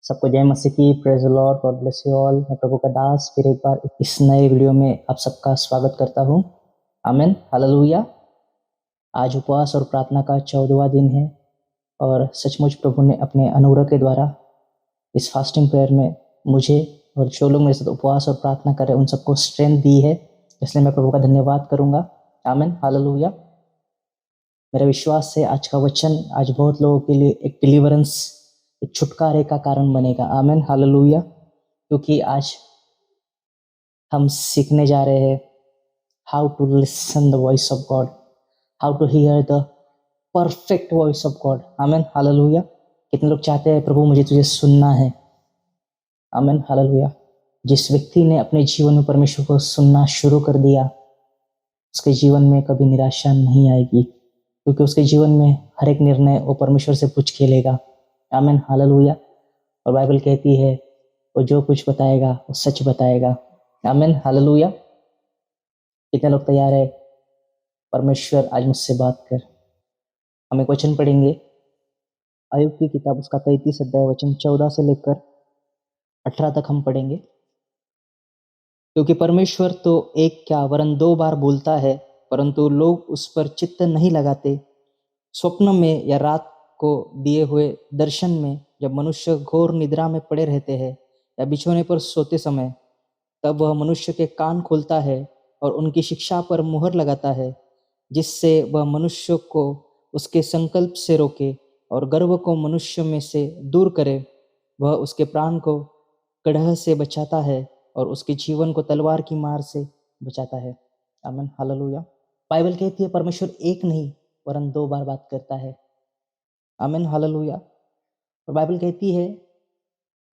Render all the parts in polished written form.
सबको जय मसीह की। Praise Lord, God bless you all. मैं प्रभु का दास फिर एक बार इस नए वीडियो में आप सबका स्वागत करता हूं। आमीन, हालेलुया। आज उपवास और प्रार्थना का 14वां दिन है और सचमुच प्रभु ने अपने अनुग्रह के द्वारा इस फास्टिंग प्रेयर में मुझे और जो लोग मेरे साथ उपवास और प्रार्थना कर रहे हैं उन सबको स्ट्रेंथ दी है, इसलिए मैं प्रभु का धन्यवाद करूंगा। आमीन, हालेलुया। मेरा विश्वास है आज का वचन आज बहुत लोगों के लिए एक डिलीवरेंस, एक छुटकारे का कारण बनेगा। आमीन, हालेलुया। क्योंकि आज हम सीखने जा रहे हैं how to listen the voice of God, how to hear the perfect voice of God. आमीन, हालेलुया। कितने लोग चाहते हैं प्रभु मुझे तुझे सुनना है। आमीन, हालेलुया। जिस व्यक्ति ने अपने जीवन में परमेश्वर को सुनना शुरू कर दिया उसके जीवन में कभी निराशा नहीं आएगी, क्योंकि उसके जीवन में हर एक निर्णय वो परमेश्वर से पूछ के लेगा। आमीन, हालेलुया। और बाइबल कहती है वो जो कुछ बताएगा वो सच बताएगा। आमीन, हालेलुया। कितने लोग तैयार है परमेश्वर आज मुझसे बात कर। हम एक वचन पढ़ेंगे, आयुब की किताब उसका 33 अध्याय वचन 14 से लेकर 18 तक हम पढ़ेंगे। क्योंकि परमेश्वर तो एक क्या वरन दो बार बोलता है, परंतु लोग उस पर चित्त नहीं लगाते। स्वप्न में या रात को दिए हुए दर्शन में जब मनुष्य घोर निद्रा में पड़े रहते हैं या बिछौने पर सोते समय, तब वह मनुष्य के कान खोलता है और उनकी शिक्षा पर मुहर लगाता है, जिससे वह मनुष्य को उसके संकल्प से रोके और गर्व को मनुष्य में से दूर करे। वह उसके प्राण को कड़ह से बचाता है और उसके जीवन को तलवार की मार से बचाता है। आमीन, हालेलुया। बाइबल कहती है परमेश्वर एक नहीं वरन दो बार बात करता है। आमीन, हालेलुया। और बाइबल कहती है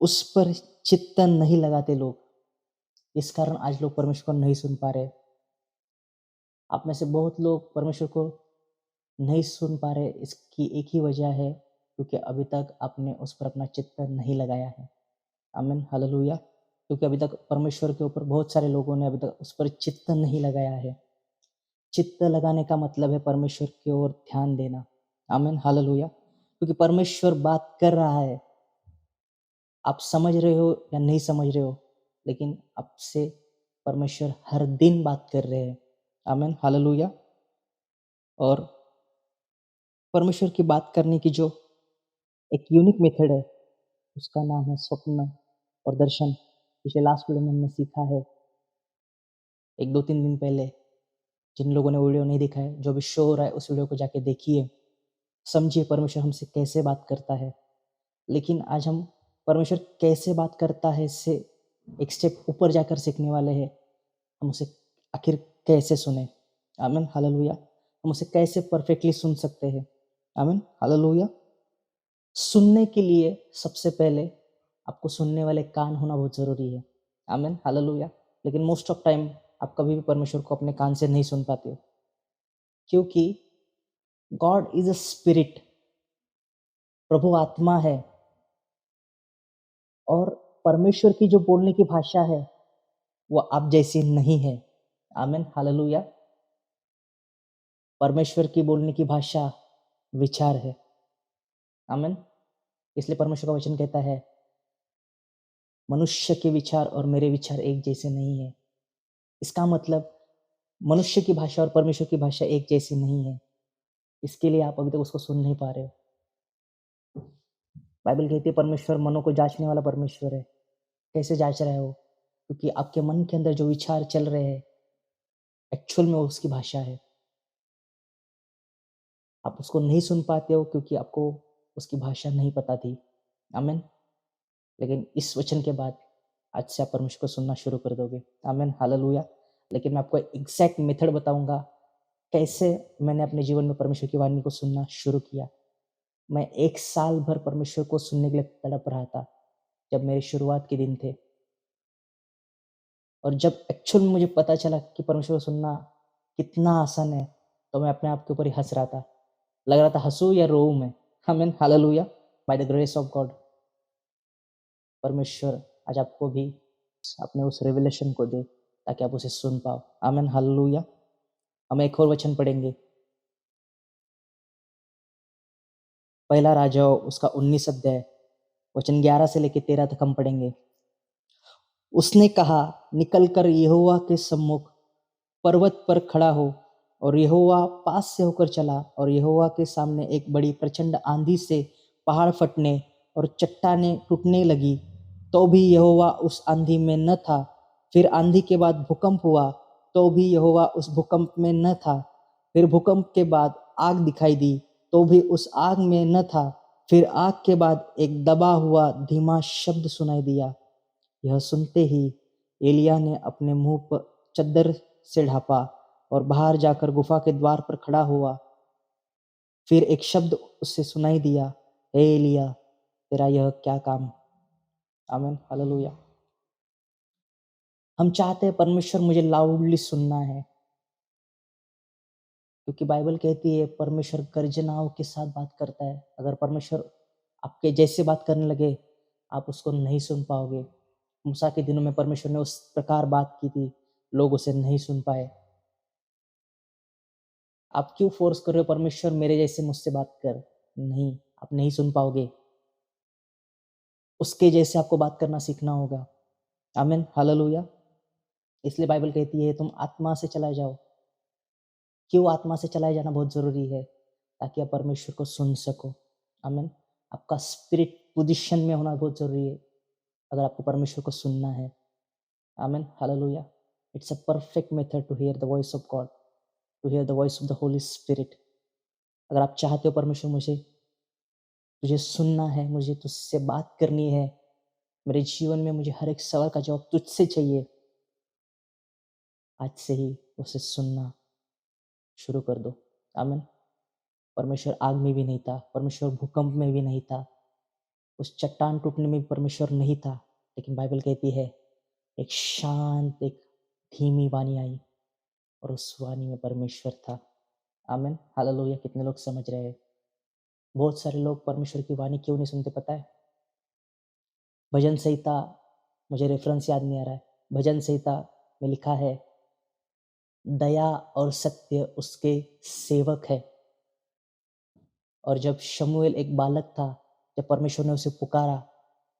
उस पर चित्त नहीं लगाते लोग, इस कारण आज लोग परमेश्वर को नहीं सुन पा रहे। आप में से बहुत लोग परमेश्वर को नहीं सुन पा रहे, इसकी एक ही वजह है क्योंकि अभी तक आपने उस पर अपना चित्त नहीं लगाया है। आमीन, हालेलुया। क्योंकि अभी तक परमेश्वर के ऊपर बहुत सारे लोगों ने अभी तक उस पर चित्त नहीं लगाया है। चित्त लगाने का मतलब है परमेश्वर की ओर ध्यान देना। आमीन, हालेलुया। क्योंकि परमेश्वर बात कर रहा है, आप समझ रहे हो या नहीं समझ रहे हो, लेकिन आपसे परमेश्वर हर दिन बात कर रहे हैं। आमीन, हालेलुया। और परमेश्वर की बात करने की जो एक यूनिक मेथड है उसका नाम है स्वप्न और दर्शन। पिछले लास्ट वीडियो में हमने सीखा है, एक 2-3 दिन पहले। जिन लोगों ने वीडियो नहीं देखा है, जो भी शो हो रहा है उस वीडियो को जाके देखिए, समझिए परमेश्वर हमसे कैसे बात करता है। लेकिन आज हम परमेश्वर कैसे बात करता है इससे एक स्टेप ऊपर जाकर सीखने वाले हैं। हम उसे आखिर कैसे सुने। आमीन, हालेलुया। हम उसे कैसे परफेक्टली सुन सकते हैं। आमीन, हालेलुया। सुनने के लिए सबसे पहले आपको सुनने वाले कान होना बहुत ज़रूरी है। आमीन, हालेलुया। लेकिन मोस्ट ऑफ टाइम आप कभी भी परमेश्वर को अपने कान से नहीं सुन पाते हो, क्योंकि गॉड इज अ स्पिरिट, प्रभु आत्मा है। और परमेश्वर की जो बोलने की भाषा है वो आप जैसी नहीं है। आमीन, हालेलुया। परमेश्वर की बोलने की भाषा विचार है। आमीन। इसलिए परमेश्वर का वचन कहता है मनुष्य के विचार और मेरे विचार एक जैसे नहीं है। इसका मतलब मनुष्य की भाषा और परमेश्वर की भाषा एक जैसी नहीं है। इसके लिए आप अभी तक उसको सुन नहीं पा रहे हो। बाइबल कहती है परमेश्वर मनों को जांचने वाला परमेश्वर है। कैसे जांच रहा है वो? क्योंकि आपके मन के अंदर जो विचार चल रहे हैं एक्चुअल में उसकी भाषा है। आप उसको नहीं सुन पाते हो क्योंकि आपको उसकी भाषा नहीं पता थी। आमीन। लेकिन इस वचन के बाद आज से आप परमेश्वर को सुनना शुरू कर दोगे। आमीन, हालेलुया। लेकिन मैं आपको एग्जैक्ट मेथड बताऊंगा कैसे मैंने अपने जीवन में परमेश्वर की वाणी को सुनना शुरू किया। मैं 1 साल भर परमेश्वर को सुनने के लिए तड़प रहा था जब मेरे शुरुआत के दिन थे। और जब एक्चुअल में मुझे पता चला कि परमेश्वर को सुनना कितना आसान है, तो मैं अपने आप के ऊपर ही हंस रहा था। लग रहा था हंसू या रोऊं मैं। आमीन, hallelujah. By the grace of God परमेश्वर आज आपको भी अपने उस रेवलेशन को दे ताकि आप उसे सुन पाओ। आमीन, हालेलुया। हम एक और वचन पढ़ेंगे, पहला राजाओं उसका 19 अध्याय वचन 11 से लेकर 13 तक हम पढ़ेंगे। उसने कहा, निकलकर यहोवा के सम्मुख पर्वत पर खड़ा हो। और यहोवा पास से होकर चला, और यहोवा के सामने एक बड़ी प्रचंड आंधी से पहाड़ फटने और चट्टानें टूटने लगी। तो भी यहोवा उस आंधी में न था। फिर आंधी के बाद भूकंप हुआ, तो भी यहोवा उस भूकंप में न था। फिर भूकंप के बाद आग दिखाई दी, तो भी उस आग में न था। फिर आग के बाद एक दबा हुआ धीमा शब्द सुनाई दिया। यह सुनते ही एलिय्याह ने अपने मुंह पर चद्दर से ढांपा और बाहर जाकर गुफा के द्वार पर खड़ा हुआ। फिर एक शब्द उससे सुनाई दिया, हे एलिय्याह, तेरा यह क्या काम? आमीन, हालेलुया। हम चाहते हैं परमेश्वर मुझे लाउडली सुनना है, क्योंकि बाइबल कहती है परमेश्वर गर्जनाओं के साथ बात करता है। अगर परमेश्वर आपके जैसे बात करने लगे, आप उसको नहीं सुन पाओगे। मूसा के दिनों में परमेश्वर ने उस प्रकार बात की थी, लोग उसे नहीं सुन पाए। आप क्यों फोर्स कर रहे हो परमेश्वर मेरे जैसे मुझसे बात कर? नहीं, आप नहीं सुन पाओगे। उसके जैसे आपको बात करना सीखना होगा। आमीन, हालेलुया। इसलिए बाइबल कहती है तुम आत्मा से चलाए जाओ। क्यों आत्मा से चलाए जाना बहुत जरूरी है? ताकि आप परमेश्वर को सुन सको। आमीन। आपका स्पिरिट पोजीशन में होना बहुत जरूरी है अगर आपको परमेश्वर को सुनना है। आमीन, हालेलुया। It's a perfect method to hear the voice of God, to hear the voice of the Holy Spirit. अगर आप चाहते हो परमेश्वर तुझे सुनना है, मुझे तुझसे बात करनी है, मेरे जीवन में मुझे हर एक सवाल का जवाब तुझसे चाहिए, आज से ही उसे सुनना शुरू कर दो। आमीन। परमेश्वर आग में भी नहीं था, परमेश्वर भूकंप में भी नहीं था, उस चट्टान टूटने में भी परमेश्वर नहीं था। लेकिन बाइबल कहती है एक शांत, एक धीमी वाणी आई और उस वाणी में परमेश्वर था। आमीन, हालेलुया। कितने लोग समझ रहे हैं? बहुत सारे लोग परमेश्वर की वाणी क्यों नहीं सुनते पता है? भजन संहिता, मुझे रेफरेंस याद नहीं आ रहा है, भजन संहिता में लिखा है दया और सत्य उसके सेवक है। और जब शमूएल एक बालक था, जब परमेश्वर ने उसे पुकारा,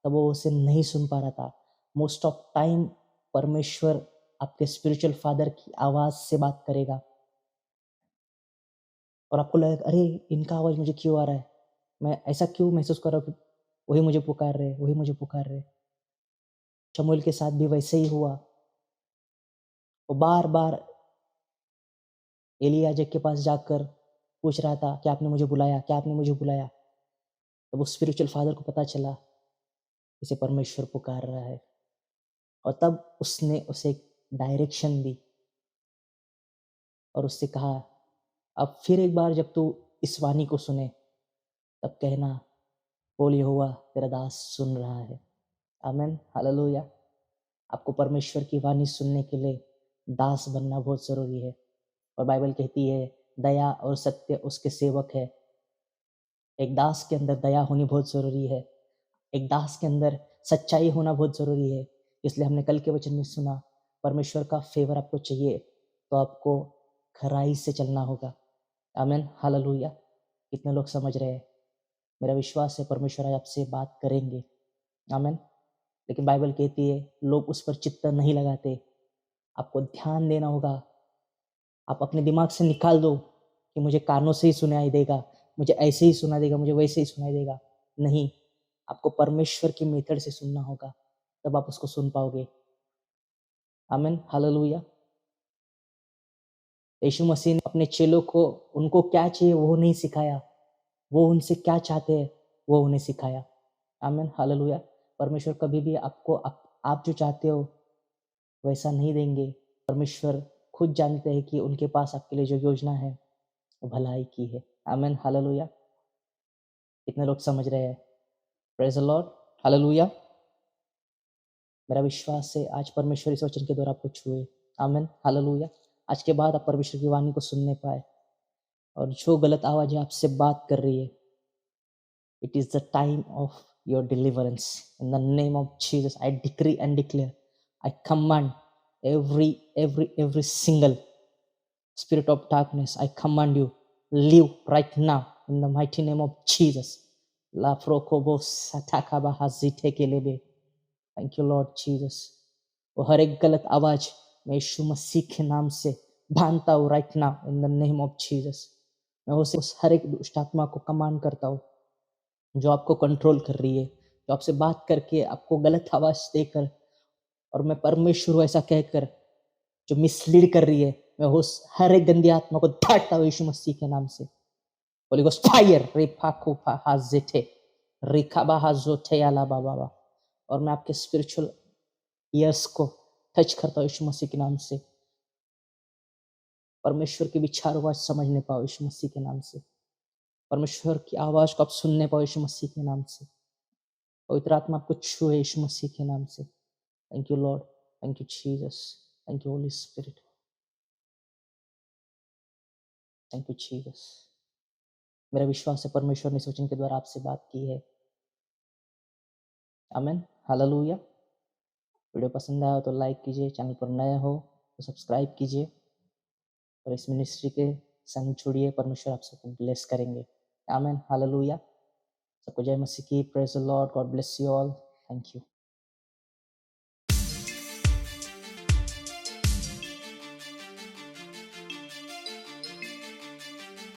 तब वो उसे नहीं सुन पा रहा था। मोस्ट ऑफ टाइम परमेश्वर आपके स्पिरिचुअल फादर की आवाज से बात करेगा और आपको लगेगा अरे इनका आवाज मुझे क्यों आ रहा है, मैं ऐसा क्यों महसूस कर रहा हूँ कि वही मुझे पुकार रहे, वही मुझे पुकार रहे। शमूएल के साथ भी वैसे ही हुआ। वो बार बार एलियाह के पास जाकर पूछ रहा था कि आपने मुझे बुलाया, क्या आपने मुझे बुलाया? तब वो स्पिरिचुअल फादर को पता चला इसे परमेश्वर पुकार रहा है, और तब उसने उसे एक डायरेक्शन दी और उससे कहा अब फिर एक बार जब तू इस वाणी को सुने, तब कहना बोल यहोवा तेरा दास सुन रहा है। आमीन, हालेलुया। आपको परमेश्वर की वाणी सुनने के लिए दास बनना बहुत जरूरी है। और बाइबल कहती है दया और सत्य उसके सेवक है। एक दास के अंदर दया होनी बहुत जरूरी है, एक दास के अंदर सच्चाई होना बहुत जरूरी है। इसलिए हमने कल के वचन में सुना परमेश्वर का फेवर आपको चाहिए तो आपको खराई से चलना होगा। आमीन, हालेलुया। कितने लोग समझ रहे हैं? मेरा विश्वास है परमेश्वर आज आपसे बात करेंगे। आमीन। लेकिन बाइबल कहती है लोग उस पर चित्त नहीं लगाते। आपको ध्यान देना होगा। आप अपने दिमाग से निकाल दो कि मुझे कानों से ही सुनाई देगा, मुझे ऐसे ही सुनाई देगा, मुझे वैसे ही सुनाई देगा। नहीं, आपको परमेश्वर की मेथड से सुनना होगा, तब आप उसको सुन पाओगे। आमीन, हालेलुया। यीशु मसीह ने अपने चेलों को उनको क्या चाहिए वो नहीं सिखाया, वो उनसे क्या चाहते हैं वो उन्हें सिखाया। आमीन, हालेलुया। परमेश्वर कभी भी आपको आप जो चाहते हो वैसा नहीं देंगे। परमेश्वर खुद जानते हैं कि उनके पास आपके लिए जो योजना है वो भलाई की है। आमीन, हालेलुया। कितने लोग समझ रहे हैं? Praise the Lord, hallelujah. मेरा विश्वास है आज परमेश्वर इस वचन के द्वारा आपको छुए। आमीन, हालेलुया। आज के बाद आप परमेश्वर की वाणी को सुनने पाए, और जो गलत आवाज़ आपसे बात कर रही है, it is the time of your deliverance. In the name of Jesus, I decree and declare, I command every single spirit of darkness, I command you, leave right now in the mighty name of Jesus. ला फ्रोकोबो सटाकाबा हाजिटे के लेबे। Thank you Lord Jesus. वो हर एक गलत आवाज मैं यीशु मसीह के नाम से बांधता हूँ right now in the name of Jesus. मैं उस हर एक दुष्ट आत्मा को कमांड करता हूँ जो आपको कंट्रोल कर रही है, जो आपसे बात करके आपको गलत आवाज देकर और मैं परमेश्वर हूँ ऐसा कहकर जो मिसलीड कर रही है, मैं उस हर एक गंदी आत्मा को धाटता हूँ यीशु मसीह के नाम से। होली गोस्ट फायर रेफाकोफा हाजेटे रिकाबा हाजोटे याला बाबा। और मैं आपके स्पिरिचुअल ईयर्स को टच करता हूँ यीशु मसीह के नाम से। परमेश्वर के विचारों को आज समझने पाओ यीशु मसीह के नाम से। परमेश्वर की आवाज को आप सुनने पाओ यीशु मसीह के नाम से। पवित्र आत्मा आपको छुए यीशु मसीह के नाम से। Thank you Lord, thank you Jesus, thank you Holi spirit, thank you Jesus. मेरा विश्वास है परमेश्वर ने इस वचन के द्वारा आपसे बात की है। आमीन, हालेलुया। वीडियो पसंद आया हो तो लाइक कीजिए, चैनल पर नए हो तो सब्सक्राइब कीजिए और इस मिनिस्ट्री के संग जुड़िए। परमेश्वर आप सबको ब्लेस करेंगे। आमीन, हालेलुया। सबको जय मसीह की। Praise the Lord, God bless you all. Thank you.